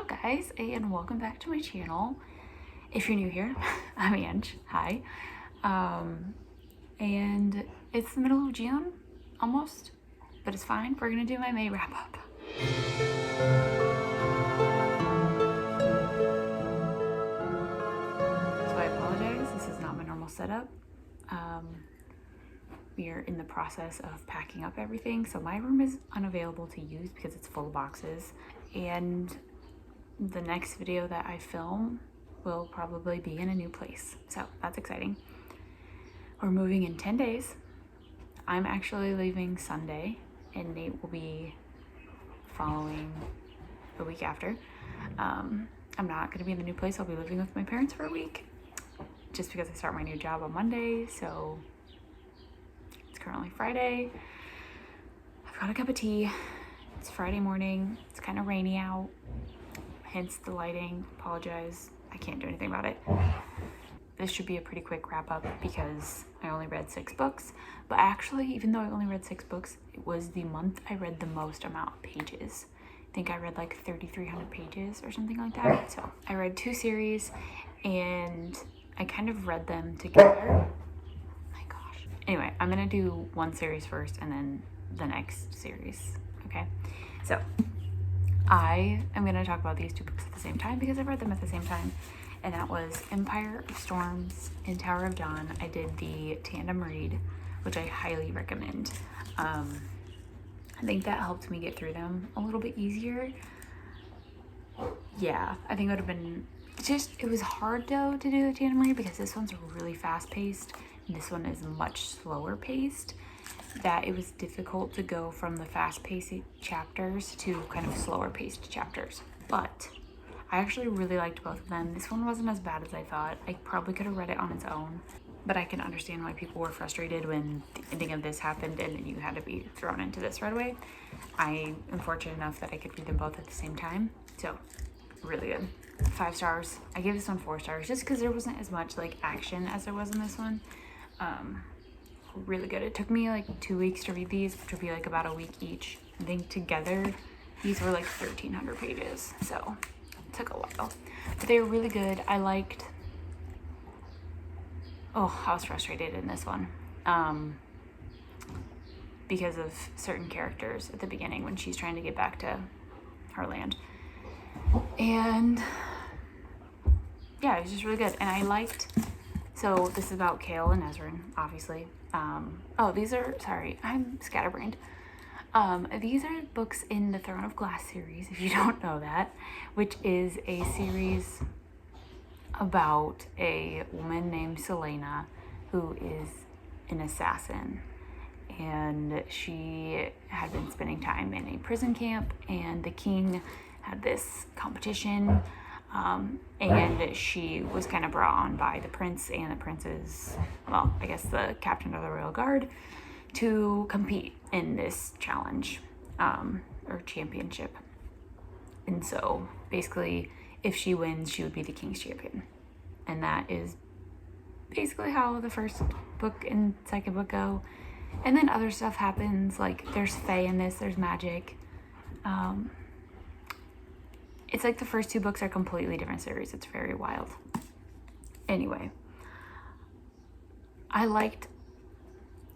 Hello guys, and welcome back to my channel. If you're new here, I'm Ange. Hi. And it's the middle of June, almost, but it's fine. We're gonna do my May wrap up. So I apologize, this is not my normal setup. We are in the process of packing up everything, so my room is unavailable to use because it's full of boxes, and the next video that I film will probably be in a new place, so that's exciting. We're moving in 10 days. I'm actually leaving Sunday, and Nate will be following the week after. I'm not going to be in the new place. I'll be living with my parents for a week, just because I start my new job on Monday. So it's currently Friday. I've got a cup of tea. It's Friday morning. It's kind of rainy out, hence the lighting. Apologize, I can't do anything about it. This should be a pretty quick wrap up because I only read 6 books, but actually, even though I only read 6 books, it was the month I read the most amount of pages. I think I read like 3,300 pages or something like that. So I read 2 series and I kind of read them together. My gosh. Anyway, I'm gonna do one series first and then the next series, okay? So I am going to talk about these 2 books at the same time because I read them at the same time, and that was Empire of Storms and Tower of Dawn. I did the tandem read, which I highly recommend. I think that helped me get through them a little bit easier. Yeah, I think it would have been it was hard though to do the tandem read because this one's really fast paced and this one is much slower paced, that it was difficult to go from the fast-paced chapters to kind of slower-paced chapters. But I actually really liked both of them. This one wasn't as bad as I thought. I probably could have read it on its own, but I can understand why people were frustrated when the ending of this happened and then you had to be thrown into this right away. I am fortunate enough that I could read them both at the same time, so really good. 5 stars. I gave this one 4 stars just because there wasn't as much like action as there was in this one. Really good. It took me like 2 weeks to read these, which would be like about a week each. I think together these were like 1,300 pages, so it took a while, but they were really good. I liked, I was frustrated in this one because of certain characters at the beginning when she's trying to get back to her land, and yeah, it was just really good. And I liked, so this is about Kale and Ezrin, obviously. I'm scatterbrained. These are books in the Throne of Glass series, if you don't know that, which is a series about a woman named Selena who is an assassin. And she had been spending time in a prison camp, and the king had this competition. And she was kind of brought on by the prince and the prince's, well, I guess the captain of the royal guard, to compete in this challenge, or championship. And so basically, if she wins, she would be the king's champion. And that is basically how the first book and second book go. And then other stuff happens, like there's fae in this, there's magic. It's like the first 2 books are completely different series. It's very wild. Anyway, I liked,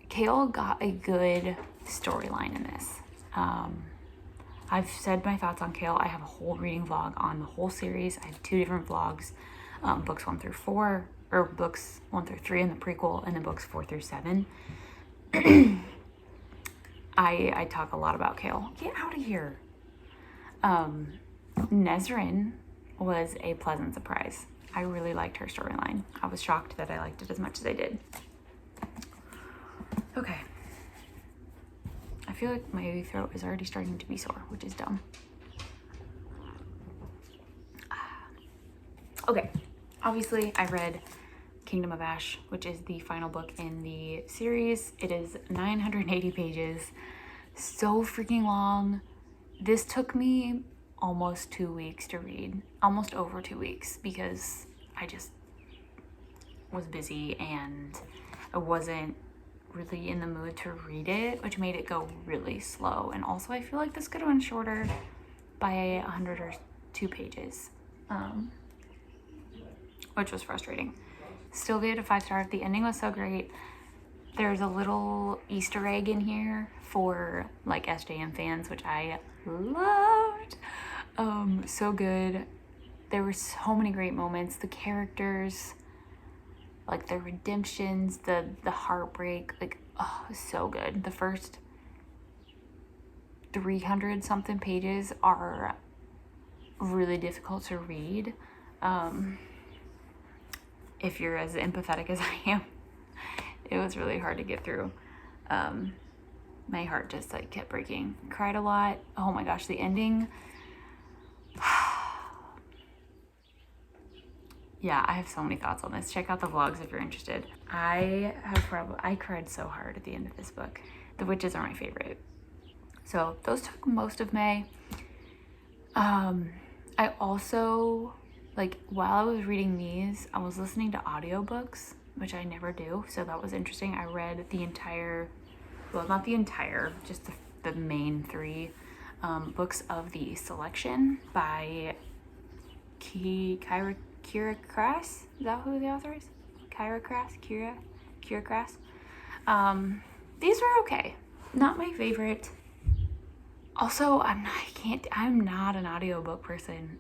Kale got a good storyline in this. I've said my thoughts on Kale. I have a whole reading vlog on the whole series. I have 2 different vlogs, books 1 through 4, or books 1 through 3 in the prequel, and then books 4 through 7. I talk a lot about Kale. Get out of here. Nezrin was a pleasant surprise. I really liked her storyline. I was shocked that I liked it as much as I did. Okay. I feel like my throat is already starting to be sore, which is dumb. Okay. Obviously, I read Kingdom of Ash, which is the final book in the series. It is 980 pages. So freaking long. This took me almost 2 weeks to read, almost over 2 weeks, because I just was busy and I wasn't really in the mood to read it, which made it go really slow. And also I feel like this could have been shorter by 100 or 2 pages, which was frustrating. Still gave it a 5-star. The ending was so great. There's a little Easter egg in here for like SJM fans, which I loved. So good. There were so many great moments. The characters, like the redemptions, the heartbreak, like, oh, so good. The first 300 something pages are really difficult to read. If you're as empathetic as I am, it was really hard to get through. My heart just like kept breaking. Cried a lot. Oh my gosh, the ending. Yeah, I have so many thoughts on this. Check out the vlogs if you're interested. I cried so hard at the end of this book. The witches are my favorite. So those took most of May. I also, like, while I was reading these, I was listening to audiobooks, which I never do. So that was interesting. I read the entire, well, not the entire, just the main 3 books of the selection by Kiera Cass. Is that who the author is? Kiera Cass. These were okay. Not my favorite. Also, I'm not an audiobook person.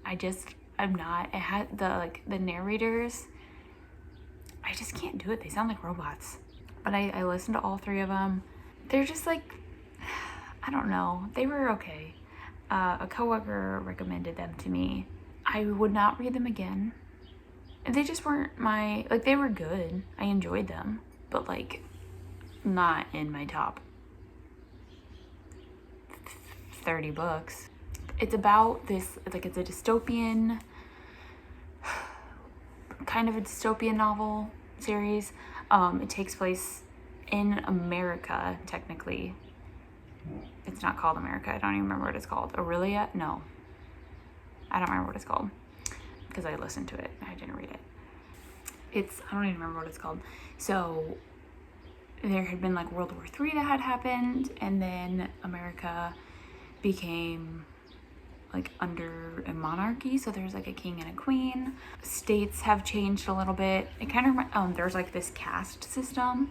I'm not. It had the narrators. I just can't do it. They sound like robots. But I listened to all 3 of them. They're just like, I don't know. They were okay. A coworker recommended them to me. I would not read them again. They just weren't they were good. I enjoyed them, but like not in my top 30 books. It's about this, it's a dystopian, kind of a dystopian novel series. It takes place in America, technically. It's not called America. I don't even remember what it's called. Aurelia? No. I don't remember what it's called because I listened to it. I didn't read it. I don't even remember what it's called. So there had been like World War III that had happened, and then America became like under a monarchy. So there's like a king and a queen. States have changed a little bit. It kind of, there's like this caste system,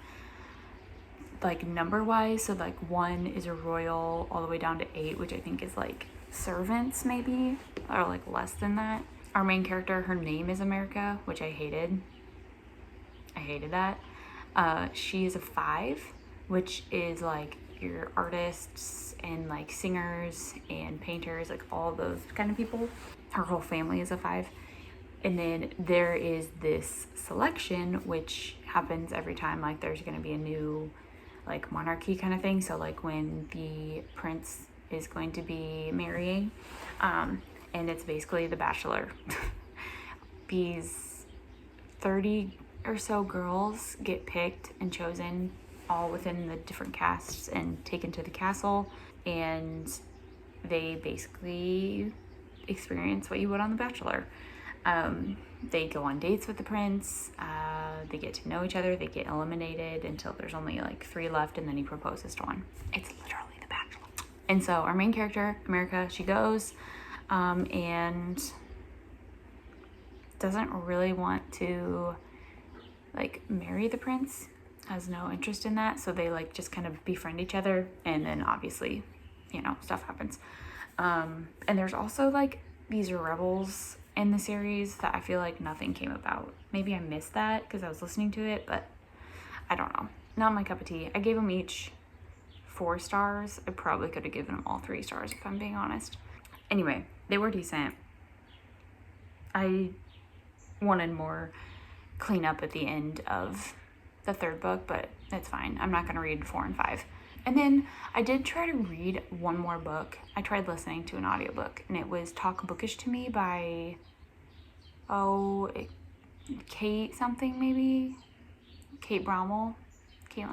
like number wise. So like 1 is a royal all the way down to 8, which I think is like servants maybe, or like less than that. Our main character, her name is America, which I hated. I hated that. She is a 5, which is like your artists and like singers and painters, like all those kind of people. Her whole family is a 5. And then there is this selection, which happens every time like there's going to be a new like monarchy kind of thing. So like when the prince is going to be marrying, and it's basically The Bachelor. These 30 or so girls get picked and chosen, all within the different castes, and taken to the castle, and they basically experience what you would on The Bachelor. They go on dates with the prince, they get to know each other, they get eliminated until there's only like 3 left, and then he proposes to 1. It's literally The Bachelor. And so our main character, America, she goes, and doesn't really want to like marry the prince, has no interest in that. So they like just kind of befriend each other, and then obviously, you know, stuff happens. And there's also like these rebels in the series that I feel like nothing came about. Maybe I missed that because I was listening to it, but I don't know. Not my cup of tea. I gave them each 4 stars. I probably could have given them all 3 stars if I'm being honest. Anyway, they were decent. I wanted more cleanup at the end of the 3rd book, but it's fine. I'm not going to read 4 and 5. And then I did try to read one more book. I tried listening to an audiobook, and it was Talk Bookish to Me by, Kate something maybe? Caitlin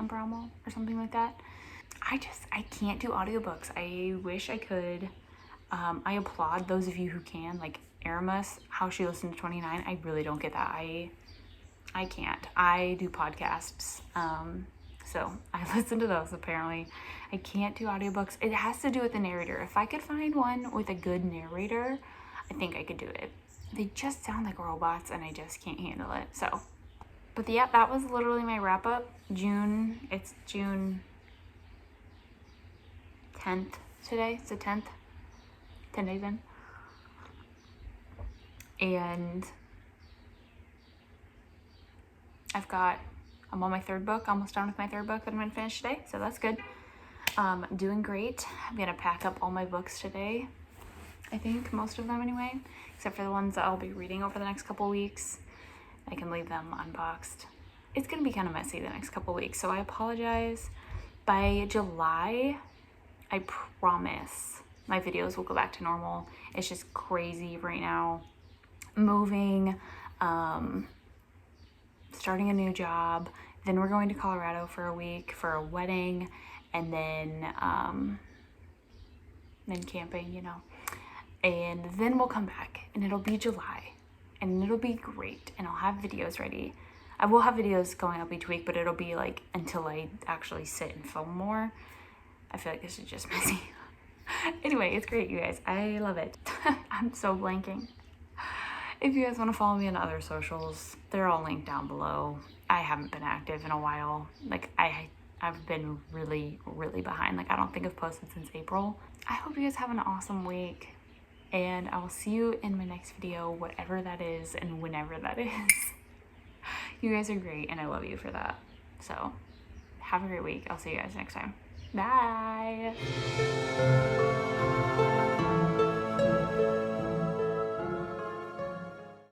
Bromly or something like that. I can't do audiobooks. I wish I could. I applaud those of you who can, like Aramis, how she listened to 29. I really don't get that. I can't. I do podcasts, so I listen to those apparently. I can't do audiobooks. It has to do with the narrator. If I could find one with a good narrator, I think I could do it. They just sound like robots and I just can't handle it. So, but yeah, that was literally my wrap up. It's June 10th today. It's the 10th, 10 days in. And I'm on my third book, almost done with my third book that I'm gonna finish today. So that's good. Doing great. I'm gonna pack up all my books today. I think most of them anyway, except for the ones that I'll be reading over the next couple weeks. I can leave them unboxed. It's gonna be kind of messy the next couple weeks, so I apologize. By July, I promise my videos will go back to normal. It's just crazy right now. Moving, starting a new job, then we're going to Colorado for a week for a wedding, and then camping, you know. And then we'll come back and it'll be July and it'll be great and I'll have videos ready. I will have videos going up each week, but it'll be like until I actually sit and film more. I feel like this is just messy. Anyway, it's great, you guys. I love it. I'm so blanking. If you guys want to follow me on other socials, they're all linked down below. I haven't been active in a while. Like I've been really, really behind. Like I don't think I've posted since April. I hope you guys have an awesome week. And I will see you in my next video, whatever that is and whenever that is. You guys are great and I love you for that. So have a great week. I'll see you guys next time. Bye.